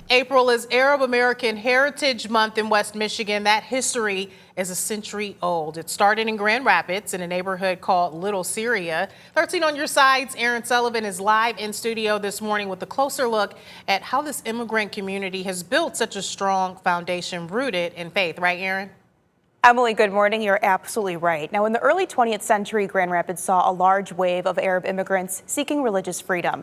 April is Arab American Heritage Month in West Michigan. That history is a century old. It started in Grand Rapids in a neighborhood called Little Syria. 13 on your sides, Aaron Sullivan is live in studio this morning with a closer look at how this immigrant community has built such a strong foundation rooted in faith. Right, Aaron? Emily, good morning. You're absolutely right. Now, in the early 20th century, Grand Rapids saw a large wave of Arab immigrants seeking religious freedom.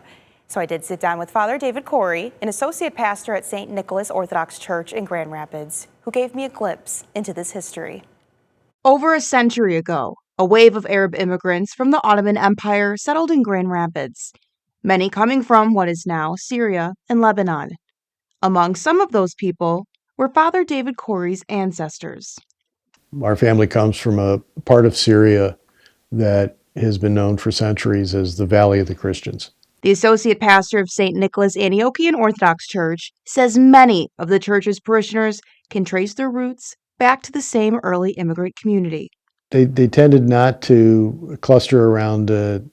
So I did sit down with Father David Corey, an associate pastor at St. Nicholas Orthodox Church in Grand Rapids, who gave me a glimpse into this history. Over a century ago, a wave of Arab immigrants from the Ottoman Empire settled in Grand Rapids, many coming from what is now Syria and Lebanon. Among some of those people were Father David Corey's ancestors. Our family comes from a part of Syria that has been known for centuries as the Valley of the Christians. The associate pastor of St. Nicholas Antiochian Orthodox Church says many of the church's parishioners can trace their roots back to the same early immigrant community. They tended not to cluster around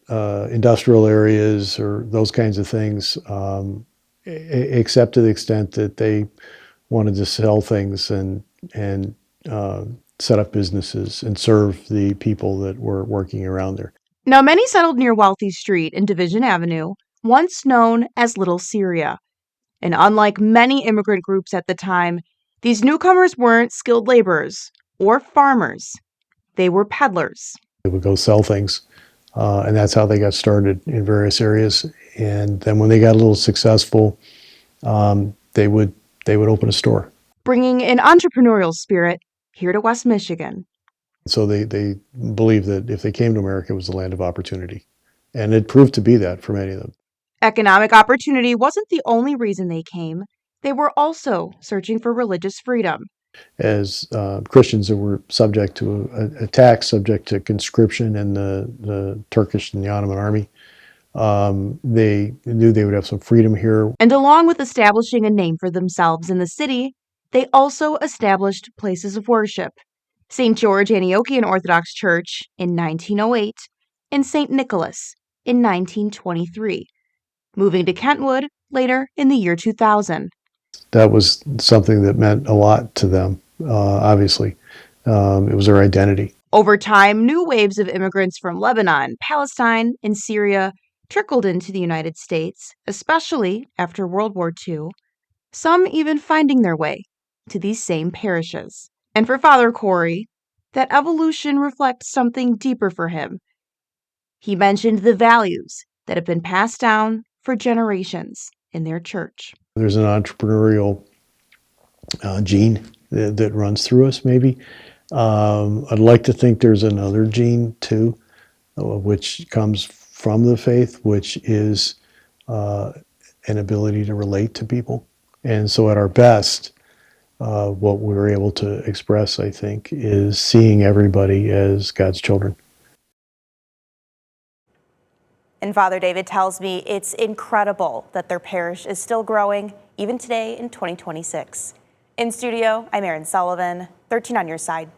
industrial areas or those kinds of things, except to the extent that they wanted to sell things and set up businesses and serve the people that were working around there. Now, many settled near Wealthy Street and Division Avenue, once known as Little Syria. And unlike many immigrant groups at the time, these newcomers weren't skilled laborers or farmers. They were peddlers. They would go sell things, and that's how they got started in various areas. And then when they got a little successful, they would open a store. Bringing an entrepreneurial spirit here to West Michigan. So they believed that if they came to America, it was the land of opportunity. And it proved to be that for many of them. Economic opportunity wasn't the only reason they came. They were also searching for religious freedom. As Christians that were subject to attacks, subject to conscription in the Turkish and the Ottoman army, they knew they would have some freedom here. And along with establishing a name for themselves in the city, they also established places of worship. St. George Antiochian Orthodox Church in 1908 and St. Nicholas in 1923, moving to Kentwood later in the year 2000. That was something that meant a lot to them, obviously. It was their identity. Over time, new waves of immigrants from Lebanon, Palestine, and Syria trickled into the United States, especially after World War II, some even finding their way to these same parishes. And for Father Corey, that evolution reflects something deeper for him. He mentioned the values that have been passed down for generations in their church. There's an entrepreneurial gene that runs through us, maybe. I'd like to think there's another gene, too, which comes from the faith, which is an ability to relate to people. And so at our best, what we're able to express, I think, is seeing everybody as God's children. And Father David tells me it's incredible that their parish is still growing, even today in 2026. In studio, I'm Aaron Sullivan, 13 on your side.